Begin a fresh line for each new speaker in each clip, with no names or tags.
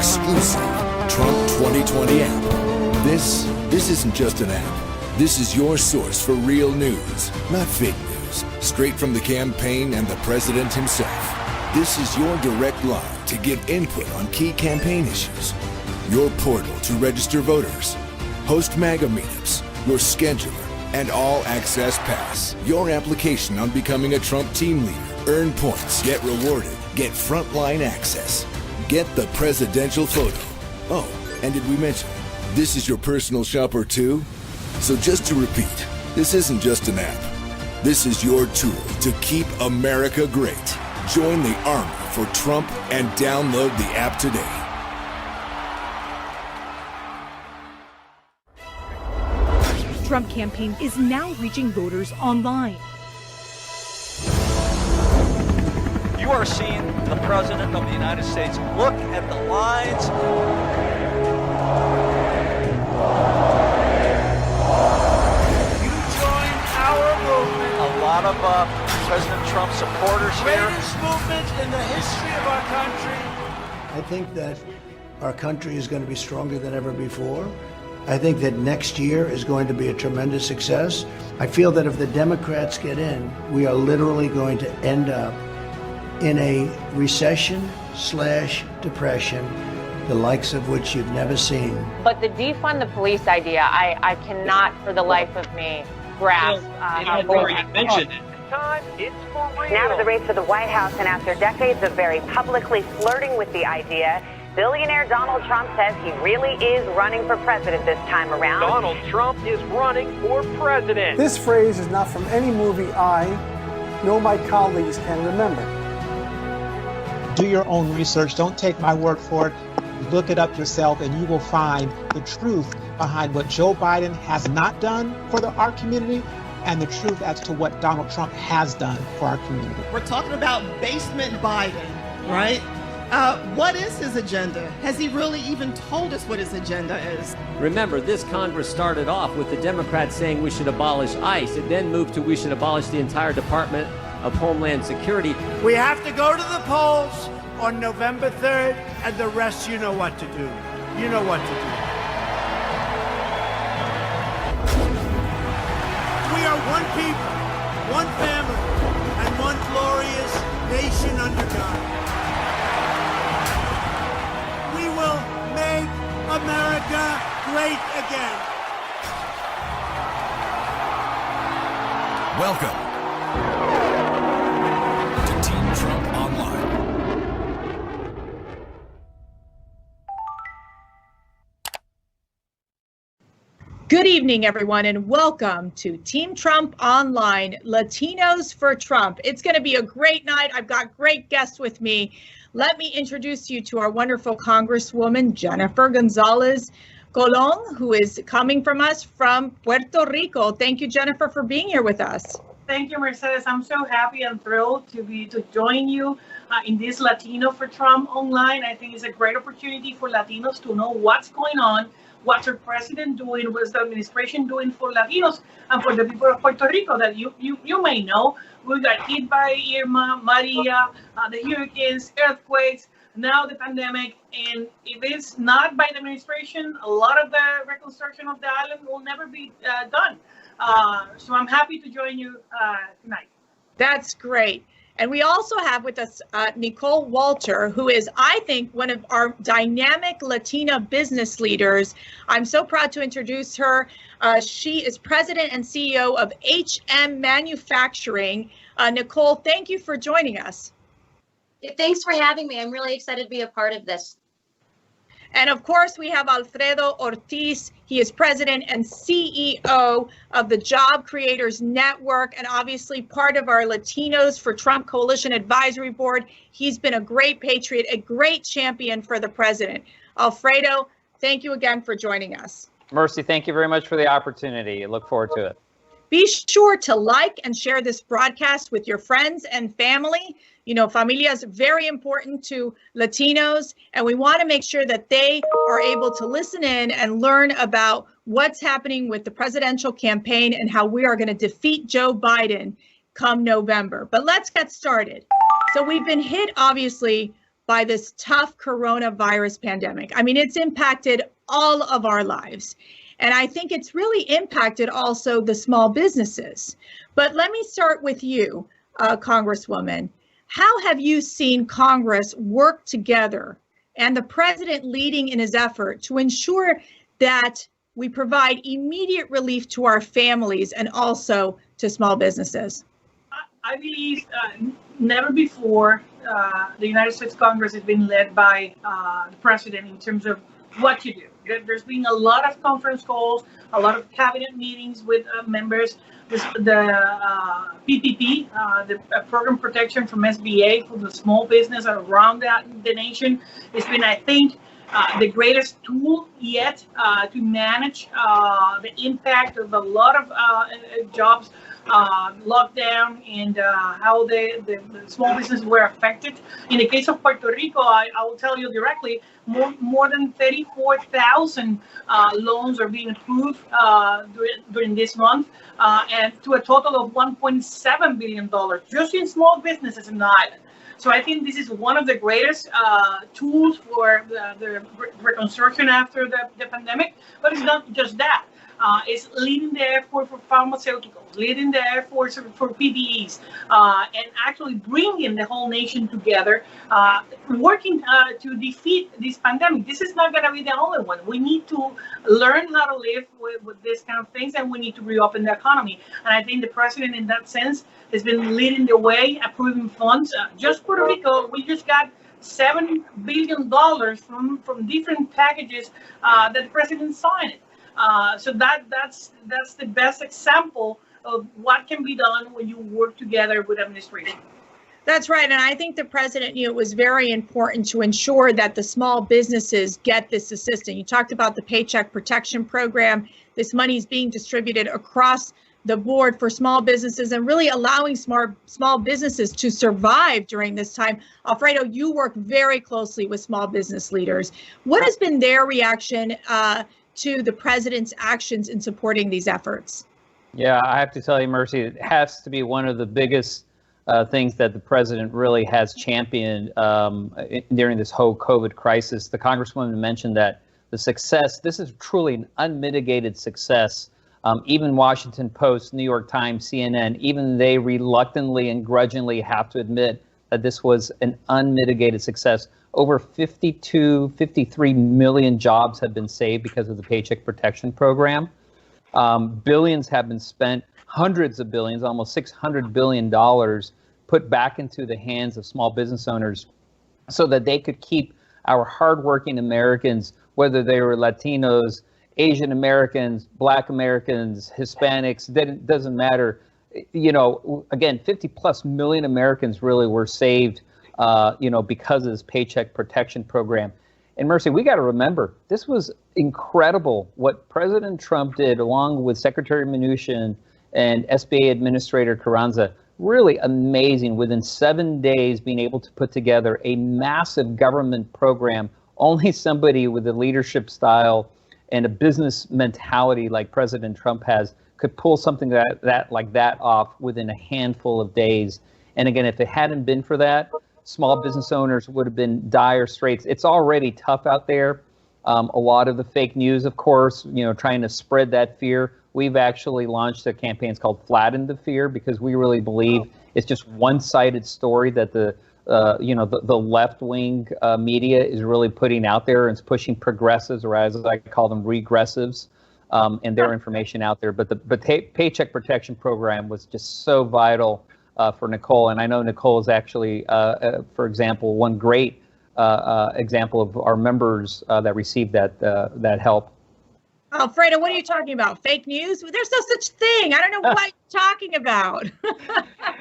exclusive Trump 2020 app. This isn't just an app. This is your source for real news, not fake news. Straight from the campaign and the president himself. This is your direct line to give input on key campaign issues. Your portal to register voters. Host MAGA meetups. Your scheduler and all-access pass. Your application on becoming a Trump team leader. Earn points, get rewarded, get frontline access. Get the presidential photo. Oh, and did we mention, this is your personal shopper too? So just to repeat, this isn't just an app. This is your tool to keep America great. Join the army for Trump and download the app today.
Trump campaign is now reaching voters online.
You are seeing the President of the United States. Look at the lines.
You join our movement.
A lot of President Trump supporters here.
Greatest movement in the history of our country.
I think that our country is going to be stronger than ever before. I think that next year is going to be a tremendous success. I feel that if the Democrats get in, we are literally going to end up in a recession/depression, the likes of which you've never seen.
But the defund the police idea, I cannot for the life of me grasp how
you mentioned it.
Now to the race for the White House, and after decades of very publicly flirting with the idea, billionaire Donald Trump says he really is running for president this time around.
Donald Trump is running for president.
This phrase is not from any movie I, nor my colleagues can remember.
Do your own research. Don't take my word for it. Look it up yourself, and you will find the truth behind what Joe Biden has not done for our community and the truth as to what Donald Trump has done for our community.
We're talking about basement Biden, right? What is his agenda? Has he really even told us what his agenda is?
Remember, this Congress started off with the Democrats saying we should abolish ICE. It then moved to we should abolish the entire Department of Homeland Security.
We have to go to the polls on November 3rd, and the rest, you know what to do. You know what to do. We are one people, one family, and one glorious nation under God. We will make America great again.
Welcome to Team Trump Online.
Good evening, everyone, and welcome to Team Trump Online, Latinos for Trump. It's going to be a great night. I've got great guests with me. Let me introduce you to our wonderful Congresswoman, Jennifer Gonzalez Colon, who is coming from us from Puerto Rico. Thank you, Jennifer, for being here with us.
Thank you, Mercedes. I'm so happy and thrilled to join you in this Latino for Trump Online. I think it's a great opportunity for Latinos to know what's going on, what's our president doing, what's the administration doing for Latinos and for the people of Puerto Rico that you may know. We got hit by Irma, Maria, the hurricanes, earthquakes, now the pandemic. And if it's not by the administration, a lot of the reconstruction of the island will never be done. So I'm happy to join you tonight.
That's great. And we also have with us Nicole Walter, who is, I think, one of our dynamic Latina business leaders. I'm so proud to introduce her. She is president and CEO of HM Manufacturing. Nicole, thank you for joining us.
Thanks for having me. I'm really excited to be a part of this.
And of course, we have Alfredo Ortiz. He is president and CEO of the Job Creators Network and obviously part of our Latinos for Trump Coalition Advisory Board. He's been a great patriot, a great champion for the president. Alfredo, thank you again for joining us.
Mercy, thank you very much for the opportunity. I look forward to it.
Be sure to like and share this broadcast with your friends and family. You know, familia is very important to Latinos, and we want to make sure that they are able to listen in and learn about what's happening with the presidential campaign and how we are going to defeat Joe Biden come November. But let's get started. So we've been hit, obviously, by this tough coronavirus pandemic. I mean, it's impacted all of our lives. And I think it's really impacted also the small businesses. But let me start with you, Congresswoman. How have you seen Congress work together and the president leading in his effort to ensure that we provide immediate relief to our families and also to small businesses?
I believe never before the United States Congress has been led by the president in terms of what to do. There's been a lot of conference calls, a lot of cabinet meetings with members. The PPP, the program protection from SBA for the small business around the nation, has been, I think, the greatest tool yet to manage the impact of a lot of jobs lockdown and how the small businesses were affected. In the case of Puerto Rico, I will tell you directly, more than 34,000 loans are being approved during this month, and to a total of $1.7 billion just in small businesses in the island. So I think this is one of the greatest tools for the reconstruction after the pandemic, but it's not just that. is leading the effort for pharmaceuticals, leading the efforts for PPEs, and actually bringing the whole nation together, working to defeat this pandemic. This is not going to be the only one. We need to learn how to live with this kind of things, and we need to reopen the economy. And I think the president, in that sense, has been leading the way, approving funds. Just Puerto Rico, we just got $7 billion from different packages that the president signed. So that's the best example of what can be done when you work together with administration.
That's right. And I think the president knew it was very important to ensure that the small businesses get this assistance. You talked about the Paycheck Protection Program. This money is being distributed across the board for small businesses and really allowing small businesses to survive during this time. Alfredo, you work very closely with small business leaders. What has been their reaction to the president's actions in supporting these efforts?
Yeah, I have to tell you, Mercy, it has to be one of the biggest things that the president really has championed during this whole COVID crisis. The Congresswoman mentioned that the success, this is truly an unmitigated success. Even Washington Post, New York Times, CNN, even they reluctantly and grudgingly have to admit that this was an unmitigated success. Over 53 million jobs have been saved because of the Paycheck Protection Program. Billions have been spent, hundreds of billions, almost $600 billion put back into the hands of small business owners so that they could keep our hardworking Americans, whether they were Latinos, Asian Americans, Black Americans, Hispanics, that doesn't matter. You know, again, 50 plus million Americans really were saved, because of this Paycheck Protection Program. And Mercy, we got to remember, this was incredible what President Trump did along with Secretary Mnuchin and SBA Administrator Carranza. Really amazing. Within 7 days, being able to put together a massive government program. Only somebody with a leadership style and a business mentality like President Trump has could pull something like that off within a handful of days. And again, if it hadn't been for that, small business owners would have been dire straits. It's already tough out there. A lot of the fake news, of course, trying to spread that fear. We've actually launched a campaign. It's called Flatten the Fear, because we really believe it's just one-sided story that the left-wing media is really putting out there, and it's pushing progressives, or as I call them, regressives, and their information out there. But the Paycheck Protection Program was just so vital for Nicole. And I know Nicole is actually, for example, one great example of our members that received that help.
Alfredo, what are you talking about? Fake news? There's no such thing. I don't know what you're talking about.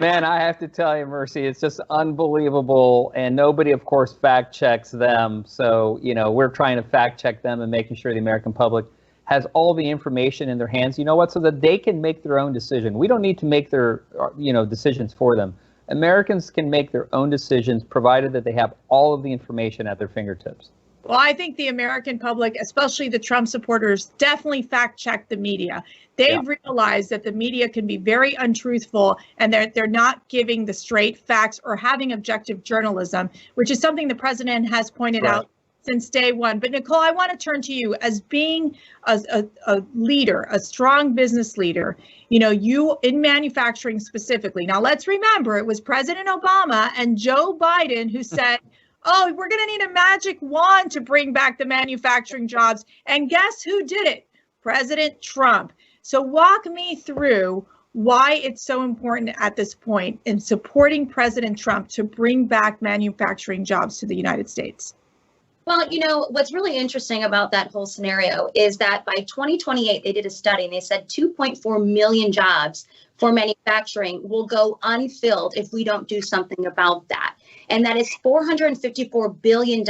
Man, I have to tell you, Mercy, it's just unbelievable. And nobody, of course, fact checks them. So, we're trying to fact check them and making sure the American public has all the information in their hands, so that they can make their own decision. We don't need to make their, decisions for them. Americans can make their own decisions, provided that they have all of the information at their fingertips.
Well, I think the American public, especially the Trump supporters, definitely fact check the media. They've realized that the media can be very untruthful, and they're not giving the straight facts or having objective journalism, which is something the president has pointed out since day one. But Nicole, I want to turn to you as being a leader, a strong business leader, you in manufacturing specifically. Now, let's remember, it was President Obama and Joe Biden who said, oh, we're going to need a magic wand to bring back the manufacturing jobs. And guess who did it? President Trump. So walk me through why it's so important at this point in supporting President Trump to bring back manufacturing jobs to the United States.
Well, what's really interesting about that whole scenario is that by 2028, they did a study and they said 2.4 million jobs for manufacturing will go unfilled if we don't do something about that. And that is $454 billion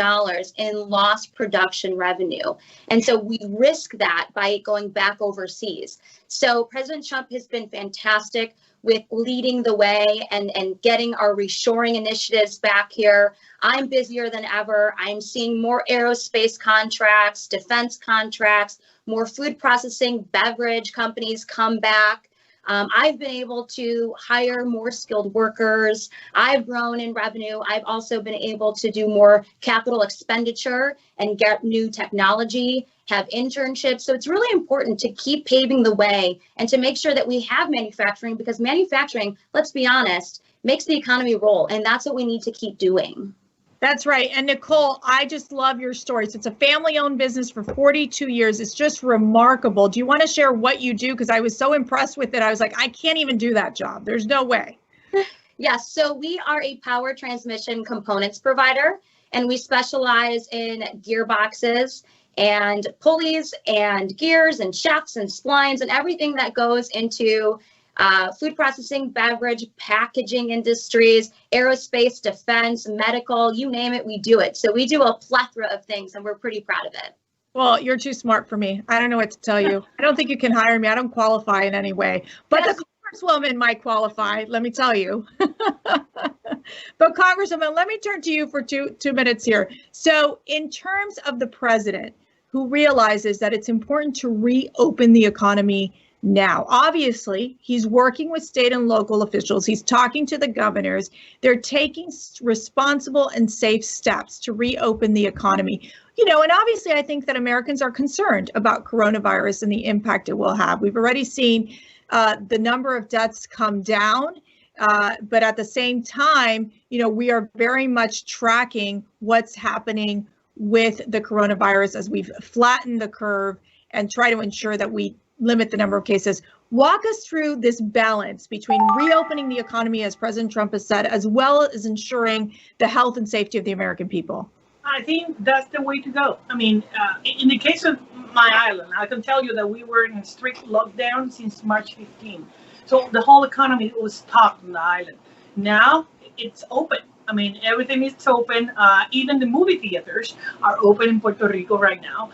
in lost production revenue. And so we risk that by going back overseas. So President Trump has been fantastic with leading the way and getting our reshoring initiatives back here. I'm busier than ever. I'm seeing more aerospace contracts, defense contracts, more food processing, beverage companies come back. I've been able to hire more skilled workers. I've grown in revenue. I've also been able to do more capital expenditure and get new technology have internships. So it's really important to keep paving the way and to make sure that we have manufacturing, because manufacturing, let's be honest, makes the economy roll. And that's what we need to keep doing.
That's right. And Nicole, I just love your stories. It's a family-owned business for 42 years. It's just remarkable. Do you want to share what you do? Because I was so impressed with it. I was like, I can't even do that job. There's no way.
Yes. So we are a power transmission components provider, and we specialize in gearboxes and pulleys and gears and shafts and splines and everything that goes into food processing, beverage, packaging industries, aerospace, defense, medical, you name it, we do it. So we do a plethora of things, and we're pretty proud of it.
Well, you're too smart for me. I don't know what to tell you. I don't think you can hire me. I don't qualify in any way. But yes. The Congresswoman might qualify, let me tell you. But Congresswoman, let me turn to you for two minutes here. So in terms of the president, who realizes that it's important to reopen the economy now. Obviously, he's working with state and local officials. He's talking to the governors. They're taking responsible and safe steps to reopen the economy. You know, and obviously, I think that Americans are concerned about coronavirus and the impact it will have. We've already seen the number of deaths come down. But at the same time, you know, we are very much tracking what's happening with the coronavirus as we've flattened the curve and try to ensure that we limit the number of cases. Walk us through this balance between reopening the economy, as President Trump has said, as well as ensuring the health and safety of the American people.
I think that's the way to go. I mean, in the case of my island, I can tell you that we were in a strict lockdown since March 15. So the whole economy was stopped on the island. Now it's open. I mean, everything is open. Even the movie theaters are open in Puerto Rico right now.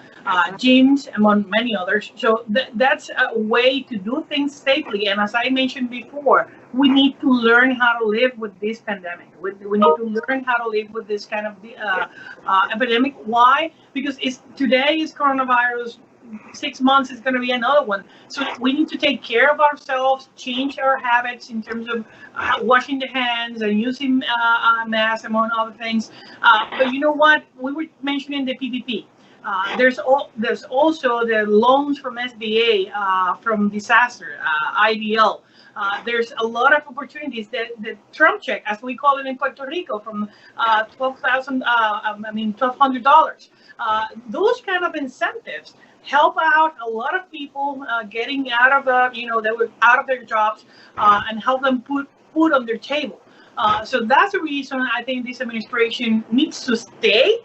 Gyms, among many others. So that's a way to do things safely. And as I mentioned before, we need to learn how to live with this pandemic. We need to learn how to live with this kind of epidemic. Why? Because today is coronavirus. 6 months is going to be another one. So we need to take care of ourselves, change our habits in terms of washing the hands and using masks, among other things. But you know what? We were mentioning the PPP. There's also the loans from SBA, from disaster, IDL. There's a lot of opportunities. The Trump check, as we call it in Puerto Rico, from $1,200. Those kind of incentives help out a lot of people getting out of they were out of their jobs, and help them put food on their table. So that's the reason I think this administration needs to stay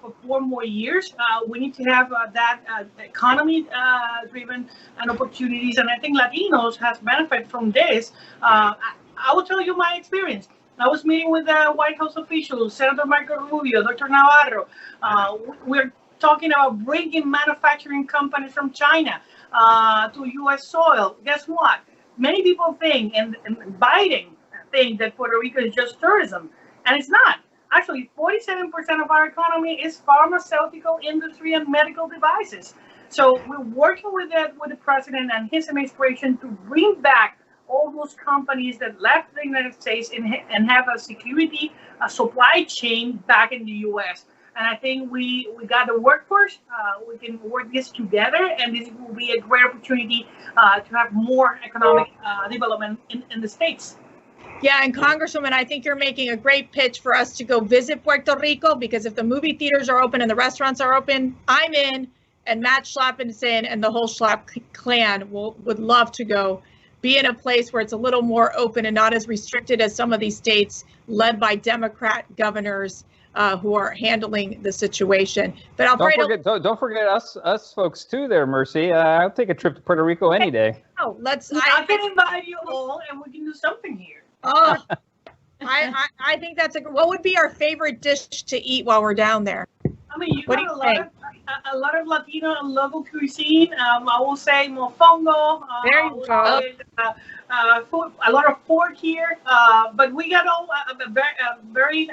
for 4 more years. We need to have that economy driven and opportunities, and I think Latinos has benefit from this. I will tell you my experience. I was meeting with White House officials, Senator Marco Rubio, Dr. Navarro. We're talking about bringing manufacturing companies from China to U.S. soil. Guess what? Many people think, and Biden think, that Puerto Rico is just tourism, and it's not. Actually, 47% of our economy is pharmaceutical industry and medical devices. So we're working with the president and his administration to bring back all those companies that left the United States and have a supply chain back in the U.S. And I think we got the workforce. We can work this together, and this will be a great opportunity to have more economic development in the States.
Yeah, and Congresswoman, I think you're making a great pitch for us to go visit Puerto Rico, because if the movie theaters are open and the restaurants are open, I'm in, and Matt Schlapp is in, and the whole Schlapp clan would love to go be in a place where it's a little more open and not as restricted as some of these states led by Democrat governors who are handling the situation. But Alfredo,
don't forget us folks too there, Mercy. I'll take a trip to Puerto Rico any day.
Oh,
I can invite you all, and we can do something here.
Oh, I think that's what would be our favorite dish to eat while we're down there?
I mean, you got a lot of Latino and local cuisine. I will say mofongo.
There you go.
Food, a lot of pork here, but we got a very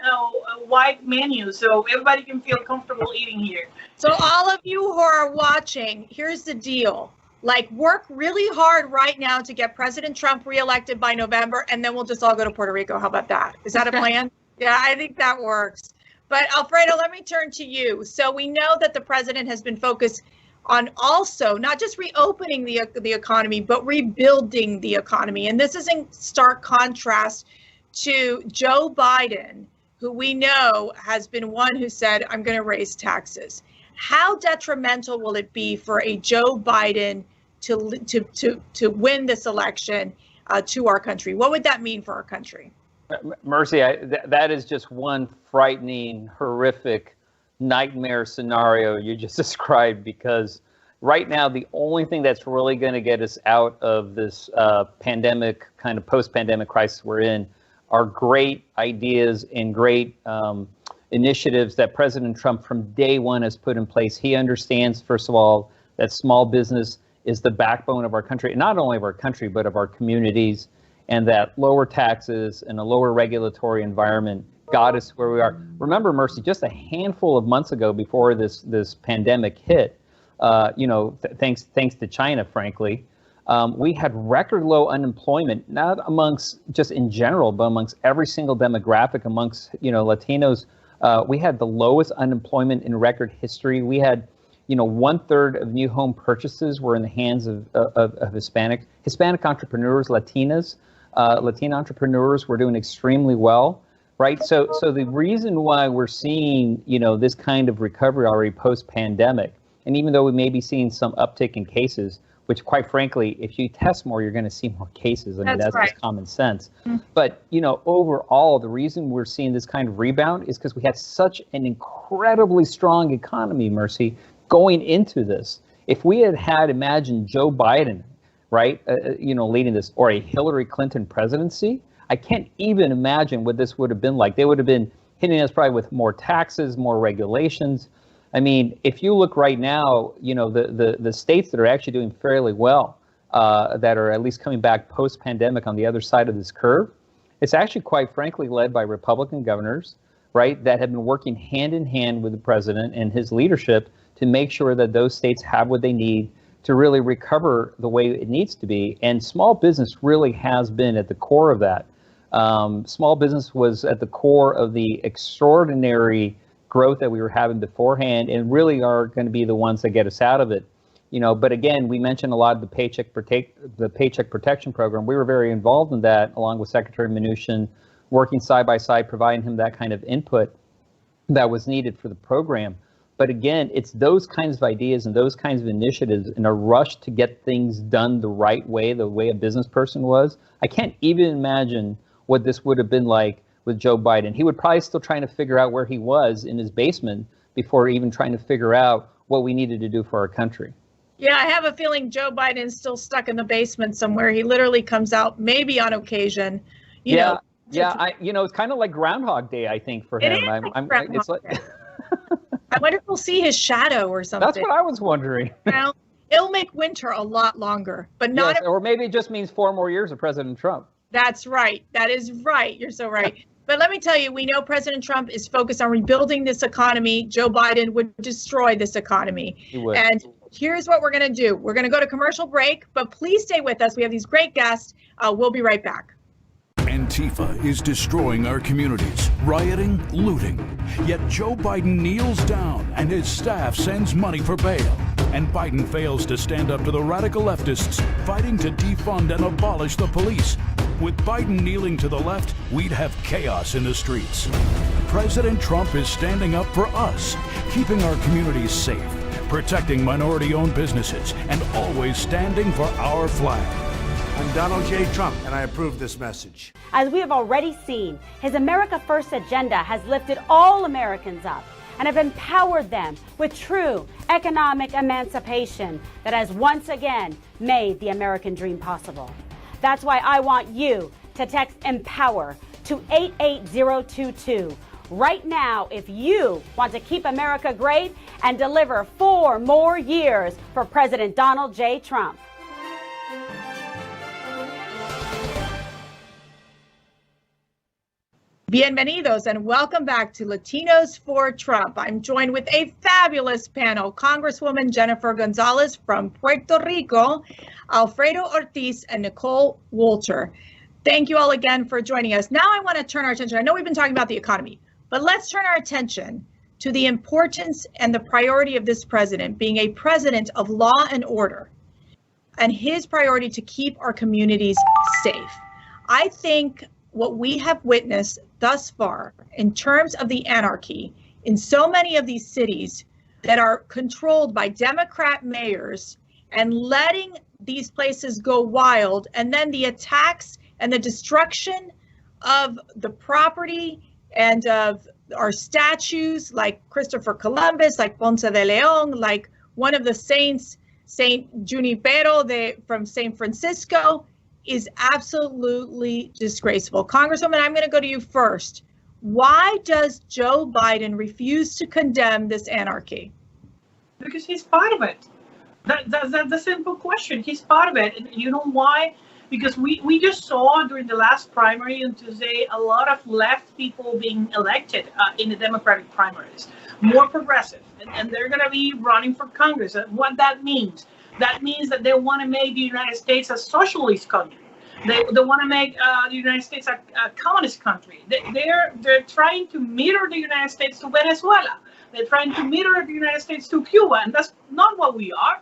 wide menu, so everybody can feel comfortable eating here.
So all of you who are watching, here's the deal. Like, work really hard right now to get President Trump reelected by November, and then we'll just all go to Puerto Rico. How about that? Is that a plan? Yeah, I think that works. But Alfredo, let me turn to you. So we know that the president has been focused on also not just reopening the economy, but rebuilding the economy. And this is in stark contrast to Joe Biden, who we know has been one who said, I'm going to raise taxes. How detrimental will it be for a Joe Biden to win this election to our country? What would that mean for our country?
Mercy, that is just one frightening, horrific nightmare scenario you just described, because right now the only thing that's really going to get us out of this pandemic, kind of post-pandemic crisis we're in, are great ideas and great initiatives that President Trump from day one has put in place. He understands, first of all, that small business is the backbone of our country, and not only of our country, but of our communities, and that lower taxes and a lower regulatory environment got us where we are. Remember, Mercy, just a handful of months ago, before this pandemic hit, thanks to China, frankly, we had record low unemployment, not amongst just in general, but amongst every single demographic, amongst Latinos. We had the lowest unemployment in record history. We had 1/3 of new home purchases were in the hands of Hispanic entrepreneurs, Latino entrepreneurs were doing extremely well, right? So the reason why we're seeing, this kind of recovery already post-pandemic, and even though we may be seeing some uptick in cases, which quite frankly, if you test more, you're going to see more cases. I mean, that's right. Just common sense. Mm-hmm. But, overall, the reason we're seeing this kind of rebound is because we had such an incredibly strong economy, Mercy, going into this. If we had imagined Joe Biden, right, leading this, or a Hillary Clinton presidency, I can't even imagine what this would have been like. They would have been hitting us probably with more taxes, more regulations. I mean, if you look right now, the states that are actually doing fairly well, that are at least coming back post-pandemic on the other side of this curve, it's actually quite frankly led by Republican governors, right, that have been working hand in hand with the president and his leadership to make sure that those states have what they need to really recover the way it needs to be. And small business really has been at the core of that. Small business was at the core of the extraordinary growth that we were having beforehand, and really are going to be the ones that get us out of it. But again, we mentioned a lot of the Paycheck Protection Program. We were very involved in that, along with Secretary Mnuchin, working side by side, providing him that kind of input that was needed for the program. But again, it's those kinds of ideas and those kinds of initiatives in a rush to get things done the right way, the way a business person was. I can't even imagine what this would have been like with Joe Biden. He would probably still trying to figure out where he was in his basement before even trying to figure out what we needed to do for our country.
Yeah, I have a feeling Joe Biden's still stuck in the basement somewhere. He literally comes out maybe on occasion.
Yeah, it's kind of like Groundhog Day, I think, for him. It's like
I wonder if we'll see his shadow or something.
That's what I was wondering.
Well, it'll make winter a lot longer, but not.
Yes, or maybe it just means 4 more years of President Trump.
That's right. That is right. You're so right. But let me tell you, we know President Trump is focused on rebuilding this economy. Joe Biden would destroy this economy.
He would.
And here's what we're going to do. We're going to go to commercial break, but please stay with us. We have these great guests. We'll be right back.
Antifa is destroying our communities, rioting, looting. Yet Joe Biden kneels down and his staff sends money for bail. And Biden fails to stand up to the radical leftists fighting to defund and abolish the police. With Biden kneeling to the left, we'd have chaos in the streets. President Trump is standing up for us, keeping our communities safe, protecting minority-owned businesses, and always standing for our flag.
I'm Donald J. Trump, and I approve this message.
As we have already seen, his America First agenda has lifted all Americans up and have empowered them with true economic emancipation that has once again made the American dream possible. That's why I want you to text EMPOWER to 88022 right now if you want to keep America great and deliver 4 more years for President Donald J. Trump.
Bienvenidos and welcome back to Latinos for Trump. I'm joined with a fabulous panel, Congresswoman Jennifer Gonzalez from Puerto Rico, Alfredo Ortiz, and Nicole Wolter. Thank you all again for joining us. Now I want to turn our attention. I know we've been talking about the economy, But let's turn our attention to the importance and the priority of this president being a president of law and order, and his priority to keep our communities safe. I think what we have witnessed thus far in terms of the anarchy in so many of these cities that are controlled by Democrat mayors and letting these places go wild, and then the attacks and the destruction of the property and of our statues like Christopher Columbus, like Ponce de Leon, like one of the saints, Saint Junipero from San Francisco, is absolutely disgraceful. Congresswoman, I'm going to go to you first. Why does Joe Biden refuse to condemn this anarchy?
Because he's part of it. That's the simple question. He's part of it. And you know why? Because we just saw during the last primary on Tuesday a lot of left people being elected in the Democratic primaries, more progressive, and they're going to be running for Congress. And what that means that they want to make the United States a socialist country. They want to make the United States a communist country. They're trying to mirror the United States to Venezuela. They're trying to mirror the United States to Cuba, and that's not what we are.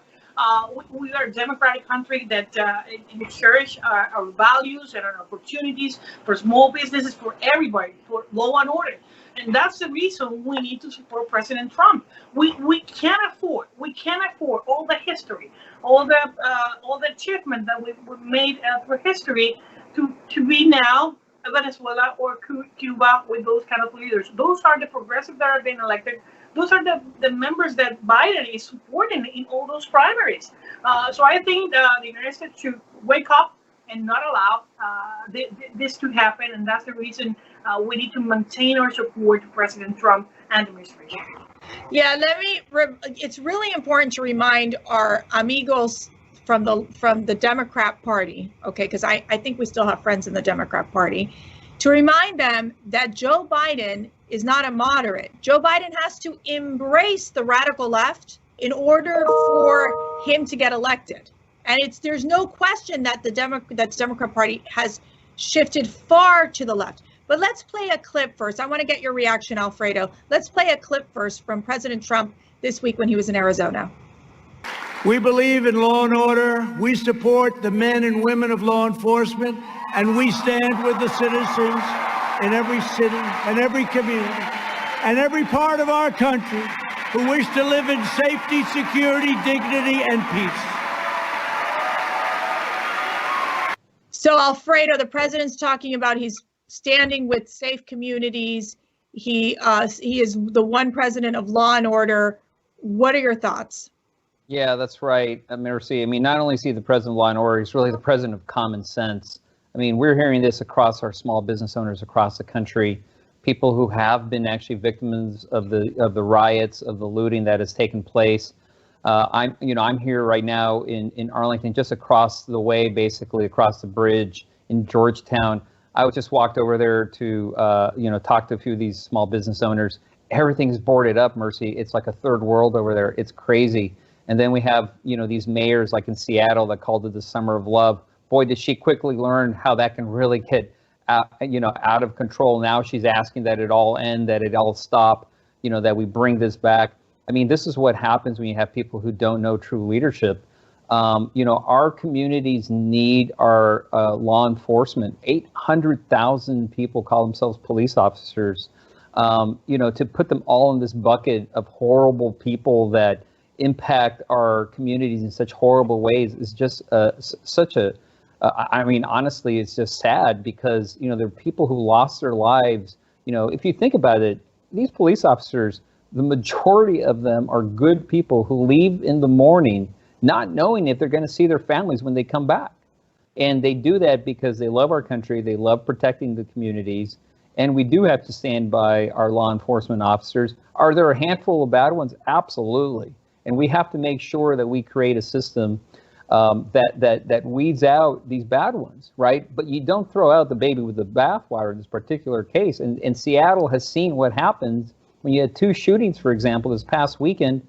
We are a democratic country that ensures our values and our opportunities for small businesses, for everybody, for law and order. And that's the reason we need to support President Trump. We can't afford all the history, all the achievement that we've made through history to be now Venezuela or Cuba with those kind of leaders. Those are the progressives that are being elected. Those are the members that Biden is supporting in all those primaries. So I think the United States should wake up and not allow this to happen. And that's the reason we need to maintain our support to President Trump and the administration.
Yeah, it's really important to remind our amigos from the Democrat Party, okay, because I think we still have friends in the Democrat Party, to remind them that Joe Biden is not a moderate. Joe Biden has to embrace the radical left in order for him to get elected. And there's no question that the Democrat Party has shifted far to the left. But let's play a clip first. I want to get your reaction, Alfredo. Let's play a clip first from President Trump this week when he was in Arizona.
We believe in law and order. We support the men and women of law enforcement, and we stand with the citizens in every city and every community and every part of our country who wish to live in safety, security, dignity, and peace.
So, Alfredo, the president's talking about he's standing with safe communities. He is the one president of law and order. What are your thoughts?
Yeah, that's right, Mercy. I mean, not only is he the president of law and order, he's really the president of common sense. I mean, we're hearing this across our small business owners across the country, people who have been actually victims of the riots, of the looting that has taken place. I'm here right now in Arlington, just across the way, basically across the bridge in Georgetown. I just walked over there to talk to a few of these small business owners. Everything's boarded up, Mercy. It's like a third world over there. It's crazy. And then we have, these mayors like in Seattle that called it the Summer of Love. Boy, did she quickly learn how that can really get out of control. Now she's asking that it all end, that it all stop, that we bring this back. I mean, this is what happens when you have people who don't know true leadership. Our communities need our law enforcement. 800,000 people call themselves police officers. To put them all in this bucket of horrible people that impact our communities in such horrible ways is just honestly, it's just sad because, there are people who lost their lives. If you think about it, these police officers, the majority of them are good people who leave in the morning not knowing if they're going to see their families when they come back. And they do that because they love our country, they love protecting the communities, and we do have to stand by our law enforcement officers. Are there a handful of bad ones? Absolutely. And we have to make sure that we create a system that weeds out these bad ones, right? But you don't throw out the baby with the bathwater in this particular case. And Seattle has seen what happens when you had 2 shootings, for example, this past weekend.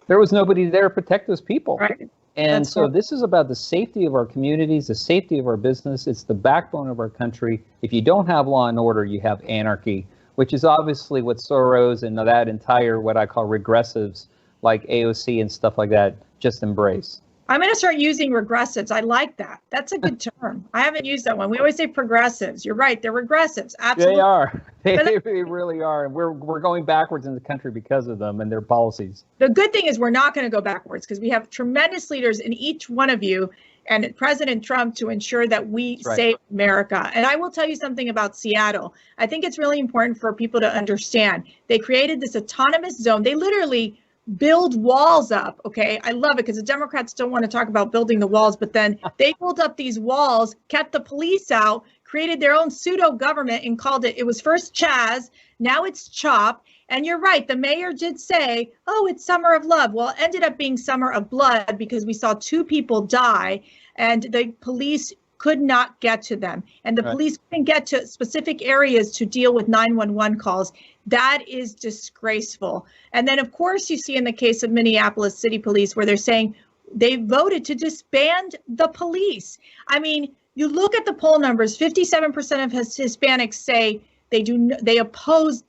There was nobody there to protect those people. Right. And so this is about the safety of our communities, the safety of our business. It's the backbone of our country. If you don't have law and order, you have anarchy. which is obviously what Soros and that entire, what I call regressives like AOC and stuff like that, just embrace.
I'm going to start using regressives. I like that. That's a good term. I haven't used that one. We always say progressives. You're right. They're regressives. Absolutely.
They are. They really are. And we're going backwards in the country because of them and their policies.
The good thing is we're not going to go backwards because we have tremendous leaders in each one of you and President Trump to ensure that we save America. And I will tell you something about Seattle. I think it's really important for people to understand. They created this autonomous zone. They literally build walls up. Okay. I love it because the Democrats don't want to talk about building the walls, but then they built up these walls, kept the police out, created their own pseudo government and called it was first Chaz. Now it's CHOP. And you're right. The mayor did say, oh, it's summer of love. Well, it ended up being summer of blood because we saw 2 people die and the police could not get to them. And the police couldn't get to specific areas to deal with 911 calls. That is disgraceful. And then, of course, you see in the case of Minneapolis City Police where they're saying they voted to disband the police. I mean, you look at the poll numbers, 57% of Hispanics say they oppose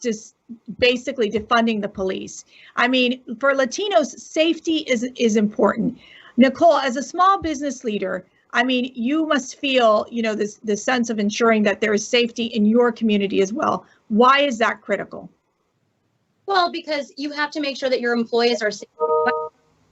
basically defunding the police. I mean, for Latinos, safety is important. Nicole, as a small business leader, I mean, you must feel, this sense of ensuring that there is safety in your community as well. Why is that critical?
Well, because you have to make sure that your employees are safe.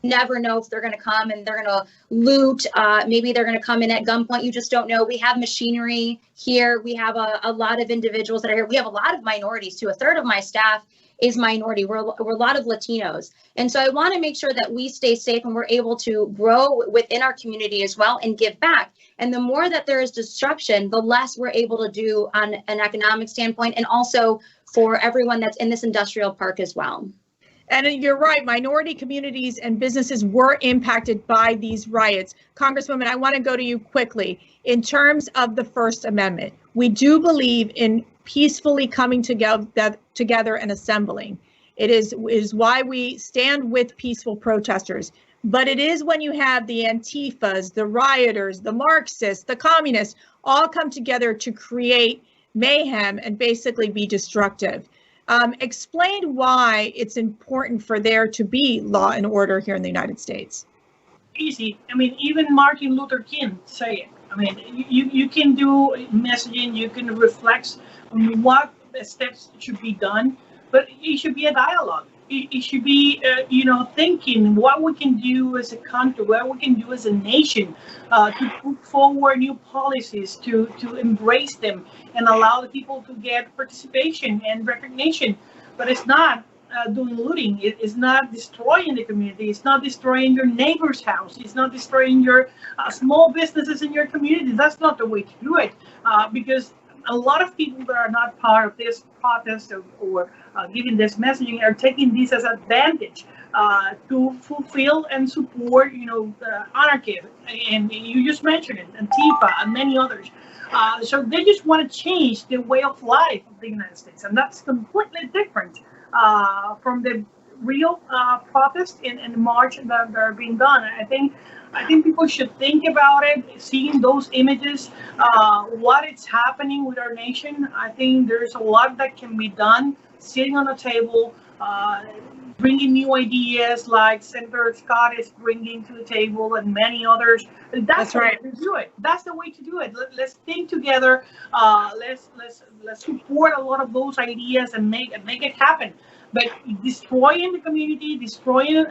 You never know if they're going to come and they're going to loot. Maybe they're going to come in at gunpoint. You just don't know. We have machinery here. We have a lot of individuals that are here. We have a lot of minorities too. 1/3 of my staff is minority. We're a lot of Latinos. And so I want to make sure that we stay safe and we're able to grow within our community as well and give back. And the more that there is disruption, the less we're able to do on an economic standpoint and also for everyone that's in this industrial park as well.
And you're right, minority communities and businesses were impacted by these riots. Congresswoman, I want to go to you quickly. In terms of the First Amendment, we do believe in peacefully coming together and assembling. It is why we stand with peaceful protesters. But it is when you have the Antifas, the rioters, the Marxists, the communists, all come together to create mayhem and basically be destructive. Explain why it's important for there to be law and order here in the United States.
Easy. I mean, even Martin Luther King say it. I mean, you can do messaging, you can reflect on what steps should be done, but it should be a dialogue. It should be, thinking what we can do as a country, what we can do as a nation to put forward new policies, to embrace them and allow the people to get participation and recognition. But it's not doing looting. It's not destroying the community. It's not destroying your neighbor's house. It's not destroying your small businesses in your community. That's not the way to do it because a lot of people that are not part of this protest or giving this messaging are taking this as advantage to fulfill and support, the anarchy. And you just mentioned it, Antifa and many others. So they just want to change the way of life of the United States. And that's completely different from the real protest and march that are being done. I think people should think about it, seeing those images, what is happening with our nation. I think there's a lot that can be done, sitting on a table, bringing new ideas like Senator Scott is bringing to the table and many others. That's right. The way to do it. That's the way to do it. Let's think together. Let's support a lot of those ideas and make it happen. But destroying the community, destroying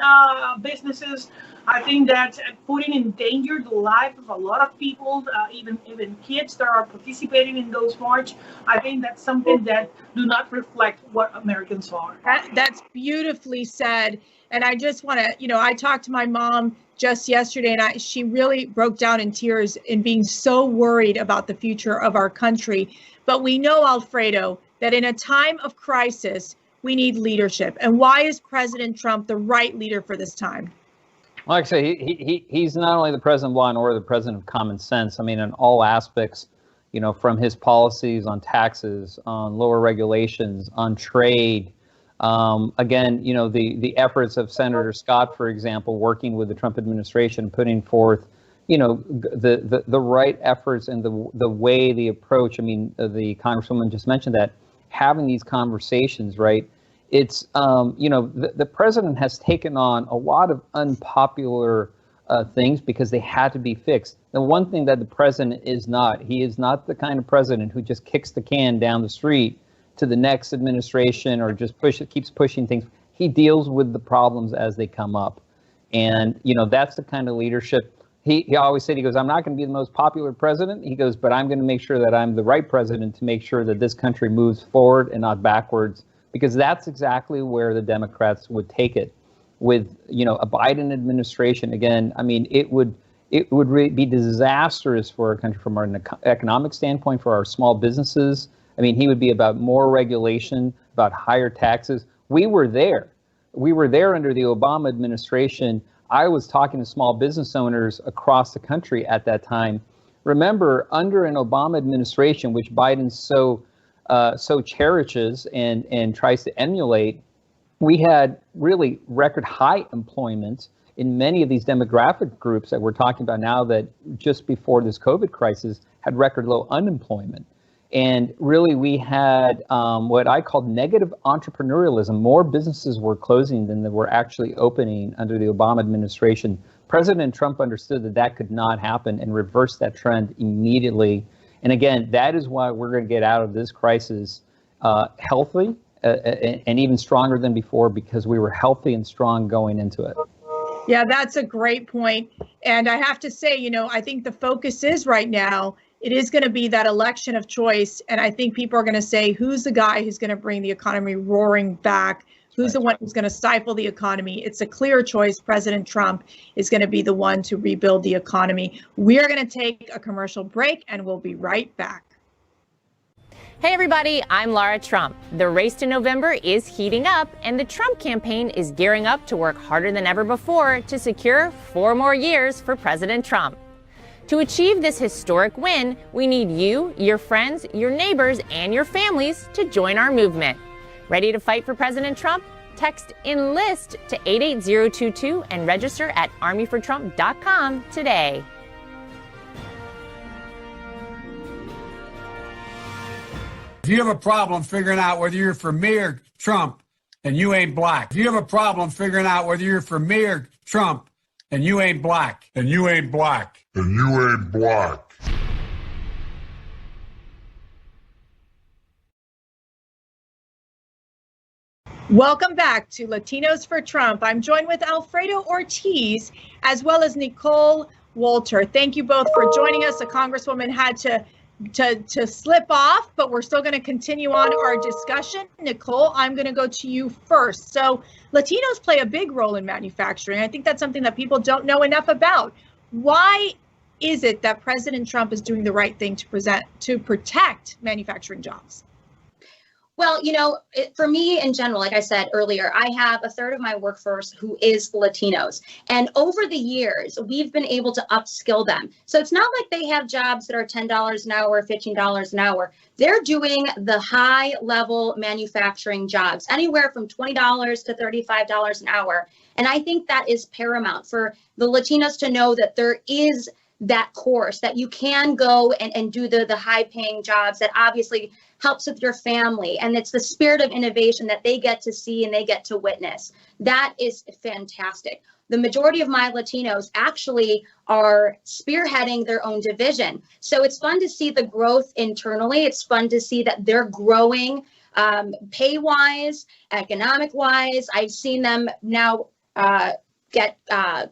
businesses, I think that's putting in danger the life of a lot of people, even kids that are participating in those march. I think that's something that do not reflect what Americans are.
That's beautifully said. And I just want to, I talked to my mom just yesterday, and she really broke down in tears in being so worried about the future of our country. But we know, Alfredo, that in a time of crisis, we need leadership. And why is President Trump the right leader for this time?
Like I say, he's not only the president of law and order, the president of common sense. I mean, in all aspects, from his policies on taxes, on lower regulations, on trade. Again, the efforts of Senator Scott, for example, working with the Trump administration, putting forth, the right efforts and the way, the approach. I mean, the Congresswoman just mentioned that. having these conversations, right? It's, the president has taken on a lot of unpopular things because they had to be fixed. The one thing that the president is not, he is not the kind of president who just kicks the can down the street to the next administration or just keeps pushing things. He deals with the problems as they come up. And, that's the kind of leadership. He always said, he goes, I'm not going to be the most popular president. He goes, but I'm going to make sure that I'm the right president to make sure that this country moves forward and not backwards, because that's exactly where the Democrats would take it. With, a Biden administration, again, I mean, it would really be disastrous for our country from an economic standpoint, for our small businesses. I mean, he would be about more regulation, about higher taxes. We were there. We were there under the Obama administration. I was talking to small business owners across the country at that time. Remember, under an Obama administration, which Biden so cherishes and tries to emulate, we had really record high employment in many of these demographic groups that we're talking about now that just before this COVID crisis had record low unemployment. And really we had what I called negative entrepreneurialism. More businesses were closing than they were actually opening under the Obama administration. President Trump understood that that could not happen and reversed that trend immediately. And again, that is why we're going to get out of this crisis healthy and even stronger than before, because we were healthy and strong going into it.
Yeah, that's a great point. And I have to say, I think the focus is right now, it is going to be that election of choice. And I think people are going to say, who's the guy who's going to bring the economy roaring back? Who's the one who's going to stifle the economy? It's a clear choice. President Trump is going to be the one to rebuild the economy. We are going to take a commercial break and we'll be right back.
Hey everybody, I'm Lara Trump. The race to November is heating up and the Trump campaign is gearing up to work harder than ever before to secure 4 more years for President Trump. To achieve this historic win, we need you, your friends, your neighbors, and your families to join our movement. Ready to fight for President Trump? Text ENLIST to 88022 and register at armyfortrump.com today.
If you have a problem figuring out whether you're for me or Trump and you ain't black, if you have a problem figuring out whether you're for me or Trump and you ain't black, and you ain't black, and you ain't black.
Welcome back to Latinos for Trump. I'm joined with Alfredo Ortiz as well as Nicole Walter. Thank you both for joining us. The Congresswoman had to slip off, but we're still going to continue on our discussion. Nicole, I'm going to go to you first. So Latinos play a big role in manufacturing. I think that's something that people don't know enough about. Why is it that President Trump is doing the right thing to protect manufacturing jobs?
Well, for me in general, like I said earlier, I have a third of my workforce who is Latinos. And over the years, we've been able to upskill them. So it's not like they have jobs that are $10 an hour, $15 an hour. They're doing the high level manufacturing jobs, anywhere from $20 to $35 an hour. And I think that is paramount for the Latinos to know that there is that course that you can go and do the high paying jobs that obviously helps with your family. And it's the spirit of innovation that they get to see and they get to witness. That is fantastic. The majority of my Latinos actually are spearheading their own division. So it's fun to see the growth internally. It's fun to see that they're growing pay-wise, economic-wise. I've seen them now get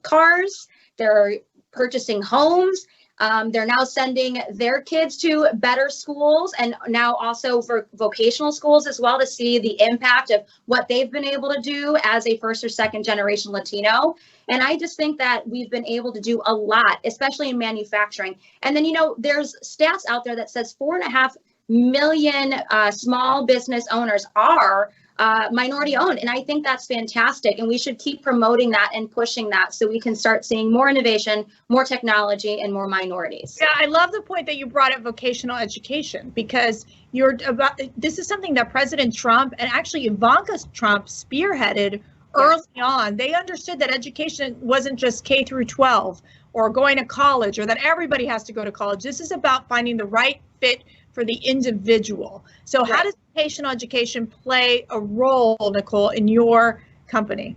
cars. They're purchasing homes. They're now sending their kids to better schools and now also for vocational schools as well to see the impact of what they've been able to do as a first or second generation Latino. And I just think that we've been able to do a lot, especially in manufacturing. And then, there's stats out there that says 4.5 million small business owners are minority owned. And I think that's fantastic. And we should keep promoting that and pushing that so we can start seeing more innovation, more technology, and more minorities.
Yeah, I love the point that you brought up vocational education, because this is something that President Trump and actually Ivanka Trump spearheaded early on. They understood that education wasn't just K through 12 or going to college or that everybody has to go to college. This is about finding the right fit for the individual. So how does vocational education play a role, Nicole, in your company?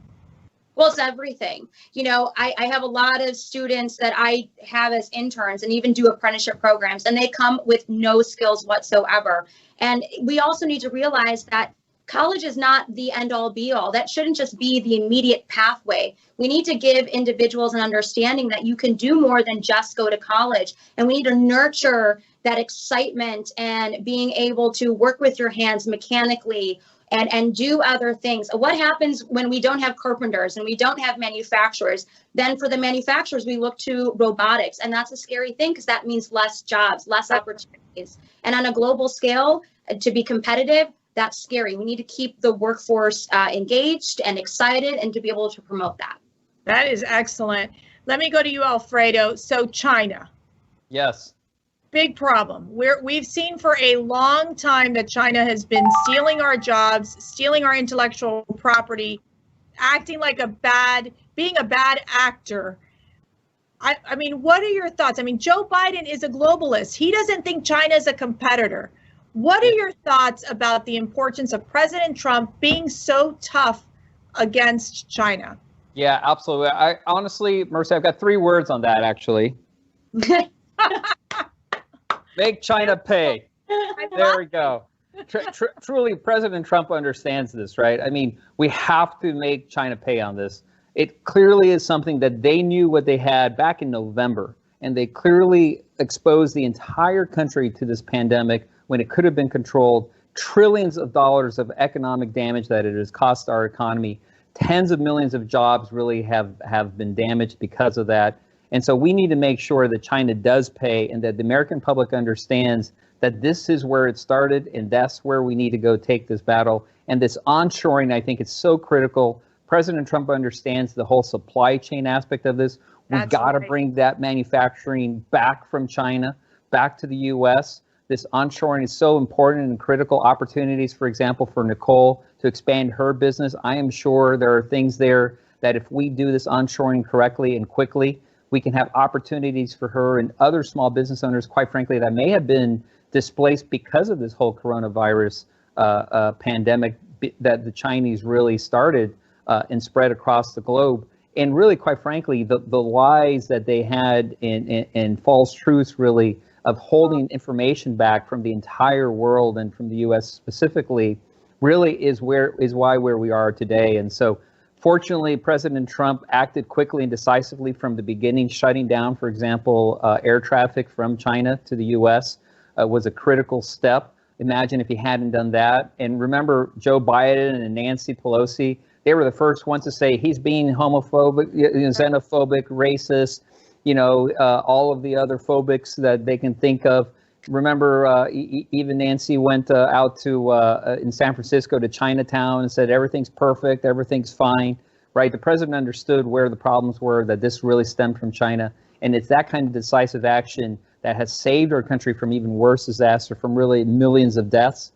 Well, it's everything. You know, I have a lot of students that I have as interns and even do apprenticeship programs, and they come with no skills whatsoever. And we also need to realize that college is not the end all be all. That shouldn't just be the immediate pathway. We need to give individuals an understanding that you can do more than just go to college. And we need to nurture that excitement and being able to work with your hands mechanically and do other things. What happens when we don't have carpenters and we don't have manufacturers? Then for the manufacturers, we look to robotics. And that's a scary thing because that means less jobs, less opportunities. And on a global scale, to be competitive, that's scary. We need to keep the workforce engaged and excited and to be able to promote that.
That is excellent. Let me go to you, Alfredo. So China.
Yes.
Big problem. We've seen for a long time that China has been stealing our jobs, stealing our intellectual property, acting like being a bad actor. I mean, what are your thoughts? I mean, Joe Biden is a globalist. He doesn't think China is a competitor. What are your thoughts about the importance of President Trump being so tough against China?
Yeah, absolutely. I honestly, Mercy, I've got 3 words on that, actually. Make China pay. There we go. Truly, President Trump understands this, right? I mean, we have to make China pay on this. It clearly is something that they knew what they had back in November, and they clearly exposed the entire country to this pandemic when it could have been controlled. Trillions of dollars of economic damage that it has cost our economy. Tens of millions of jobs really have been damaged because of that. And so we need to make sure that China does pay and that the American public understands that this is where it started and that's where we need to go take this battle. And this onshoring, I think, is so critical. President Trump understands the whole supply chain aspect of this. We've got to bring that manufacturing back from China, back to the U.S. This onshoring is so important and critical. Opportunities, for example, for Nicole to expand her business. I am sure there are things there that if we do this onshoring correctly and quickly, we can have opportunities for her and other small business owners, quite frankly, that may have been displaced because of this whole coronavirus pandemic that the Chinese really started and spread across the globe. And really, quite frankly, the lies that they had and false truths really of holding information back from the entire world and from the U.S. specifically really is why we are today. And so fortunately, President Trump acted quickly and decisively from the beginning, shutting down, for example, air traffic from China to the U.S. Was a critical step. Imagine if he hadn't done that. And remember, Joe Biden and Nancy Pelosi, they were the first ones to say he's being homophobic, xenophobic, racist, all of the other phobics that they can think of. Remember, even Nancy went out to in San Francisco to Chinatown and said everything's perfect, everything's fine, right? The president understood where the problems were, that this really stemmed from China. And it's that kind of decisive action that has saved our country from even worse disaster, from really millions of deaths.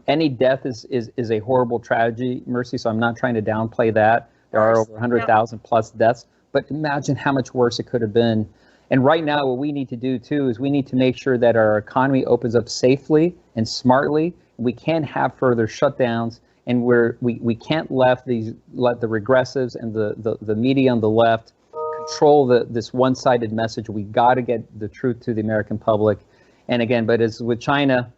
Any death is a horrible tragedy, Mercy, so I'm not trying to downplay that. There are over 100,000 plus deaths, but imagine how much worse it could have been. And right now, what we need to do, too, is we need to make sure that our economy opens up safely and smartly. We can't have further shutdowns, and we can't let the regressives and the media on the left control this one-sided message. We got to get the truth to the American public. And again, but as with China,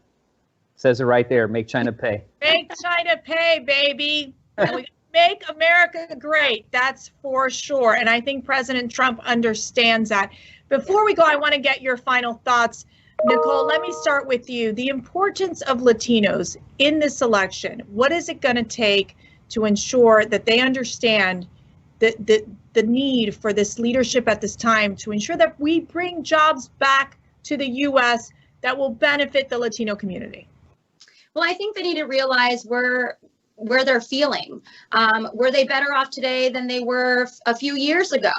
says it right there, make China pay.
Make China pay, baby. And we make America great. That's for sure. And I think President Trump understands that. Before we go, I want to get your final thoughts. Nicole, let me start with you. The importance of Latinos in this election. What is it going to take to ensure that they understand the need for this leadership at this time to ensure that we bring jobs back to the U.S. that will benefit the Latino community?
Well, I think they need to realize where they're feeling. Were they better off today than they were a few years ago?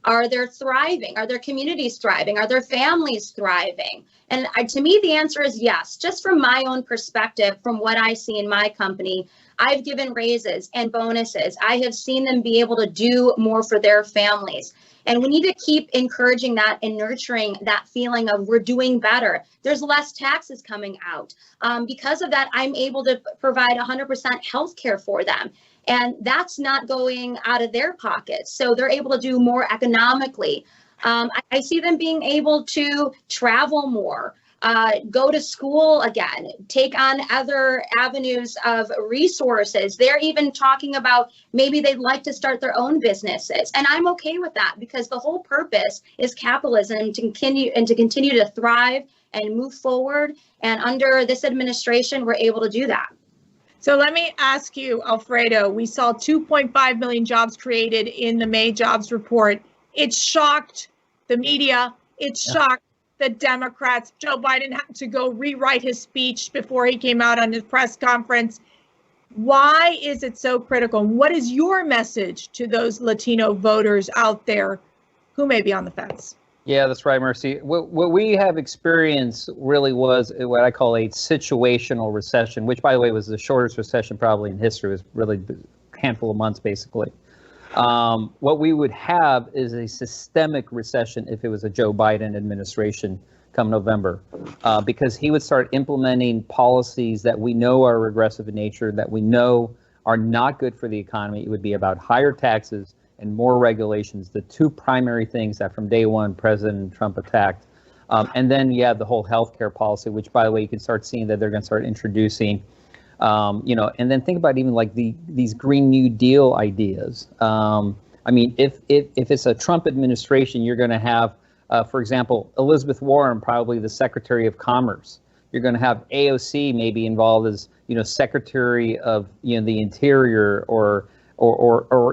Are they thriving? Are their communities thriving? Are their families thriving? And to me, the answer is yes. Just from my own perspective, from what I see in my company, I've given raises and bonuses. I have seen them be able to do more for their families. And we need to keep encouraging that and nurturing that feeling of we're doing better. There's less taxes coming out. Because of that, I'm able to provide 100% health care for them. And that's not going out of their pockets. So they're able to do more economically. I see them being able to travel more, go to school again, take on other avenues of resources. They're even talking about maybe they'd like to start their own businesses. And I'm okay with that because the whole purpose is capitalism to continue to thrive and move forward. And under this administration, we're able to do that.
So let me ask you, Alfredo, we saw 2.5 million jobs created in the May jobs report. It shocked the media. It shocked the Democrats. Joe Biden had to go rewrite his speech before he came out on his press conference. Why is it so critical? What is your message to those Latino voters out there who may be on the fence?
Yeah, that's right, Mercy. What we have experienced really was what I call a situational recession, which, by the way, was the shortest recession probably in history. It was really a handful of months, basically. What we would have is a systemic recession if it was a Joe Biden administration come November, because he would start implementing policies that we know are regressive in nature, that we know are not good for the economy. It would be about higher taxes and more regulations, the two primary things that from day one President Trump attacked. And then you have the whole healthcare policy, which, by the way, you can start seeing that they're going to start introducing, and then think about even like these Green New Deal ideas. I mean, if it's a Trump administration, you're going to have, for example, Elizabeth Warren, probably the Secretary of Commerce. You're going to have AOC maybe involved as, Secretary of, the Interior, or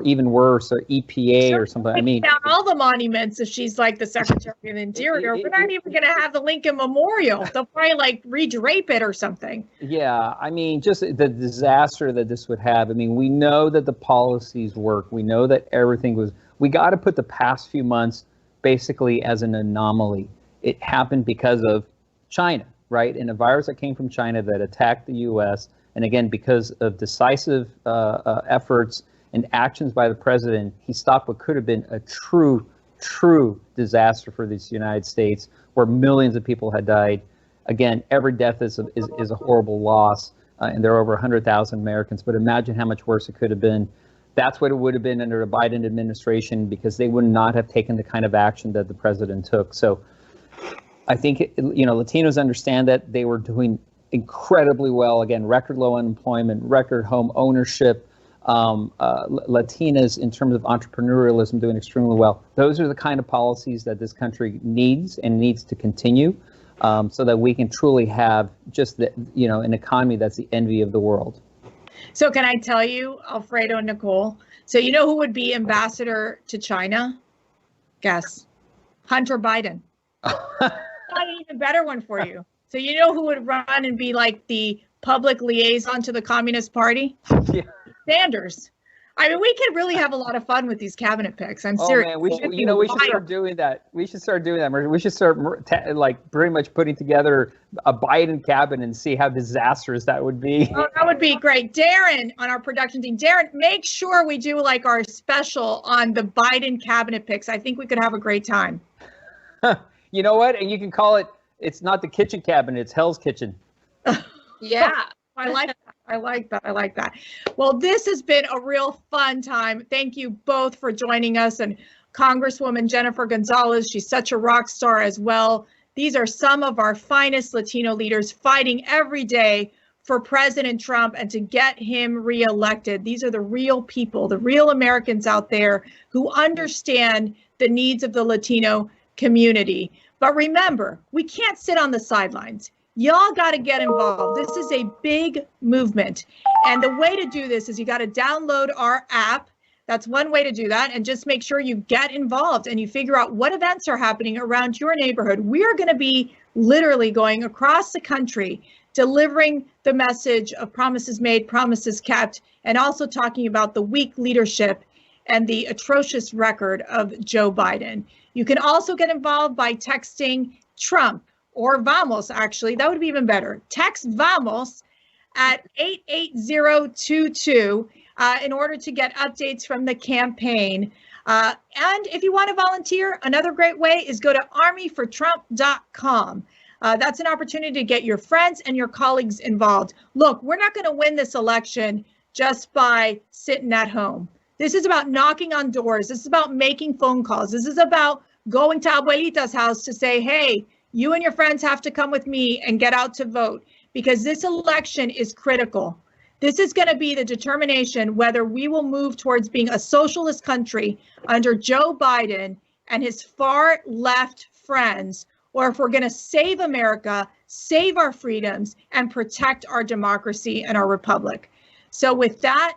even worse, or EPA or something. I mean,
down all the monuments if she's like the Secretary of the Interior. We're not even going to have the Lincoln Memorial. They'll probably like redrape it or something.
Yeah, I mean, just the disaster that this would have. I mean, we know that the policies work. We know that everything was. We got to put the past few months basically as an anomaly. It happened because of China, right? And a virus that came from China that attacked the U.S. And again, because of decisive efforts and actions by the president, he stopped what could have been a true disaster for this United States, where millions of people had died. Again, every death is a horrible loss, and there are over 100,000 Americans. But imagine how much worse it could have been. That's what it would have been under a Biden administration, because they would not have taken the kind of action that the president took. So I think, Latinos understand that they were doing incredibly well. Again, record low unemployment, record home ownership, Latinas in terms of entrepreneurialism doing extremely well. Those are the kind of policies that this country needs and needs to continue, so that we can truly have just an economy that's the envy of the world.
So can I tell you, Alfredo and Nicole, so you know who would be ambassador to China? Guess. Hunter Biden. Got an even better one for you. So you know who would run and be like the public liaison to the Communist Party? Yeah. Sanders. I mean, we could really have a lot of fun with these cabinet picks. I'm serious.
Man, we should start doing that. We should start doing that. We should start pretty much putting together a Biden cabinet and see how disastrous that would be.
Oh, that would be great. Darren on our production team. Darren, make sure we do like our special on the Biden cabinet picks. I think we could have a great time.
You know what? And you can call it, it's not the kitchen cabinet, it's Hell's Kitchen.
Yeah, I like that. I like that. Well, this has been a real fun time. Thank you both for joining us. And Congresswoman Jennifer Gonzalez, she's such a rock star as well. These are some of our finest Latino leaders fighting every day for President Trump and to get him reelected. These are the real people, the real Americans out there who understand the needs of the Latino community. But remember, we can't sit on the sidelines. Y'all got to get involved. This is a big movement. And the way to do this is you got to download our app. That's one way to do that. And just make sure you get involved and you figure out what events are happening around your neighborhood. We're going to be literally going across the country, delivering the message of promises made, promises kept, and also talking about the weak leadership and the atrocious record of Joe Biden. You can also get involved by texting Trump or Vamos, actually. That would be even better. Text Vamos at 88022 in order to get updates from the campaign. And if you want to volunteer, another great way is go to armyfortrump.com. That's an opportunity to get your friends and your colleagues involved. Look, we're not going to win this election just by sitting at home. This is about knocking on doors. This is about making phone calls. This is about going to Abuelita's house to say, hey, you and your friends have to come with me and get out to vote, because this election is critical. This is going to be the determination whether we will move towards being a socialist country under Joe Biden and his far left friends, or if we're going to save America, save our freedoms, and protect our democracy and our republic. So with that,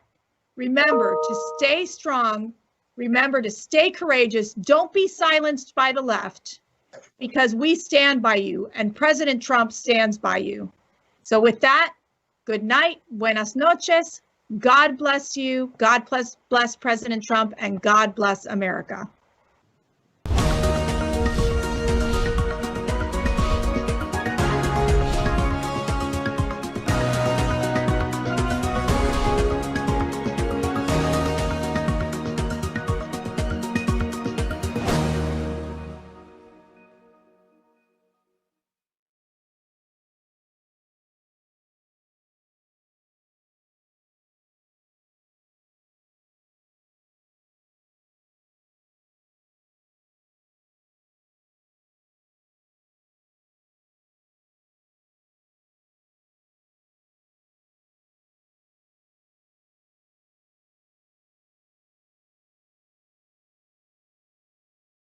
remember to stay strong. Remember to stay courageous. Don't be silenced by the left, because we stand by you and President Trump stands by you. So with that, good night, buenas noches, God bless you, God bless President Trump, and God bless America.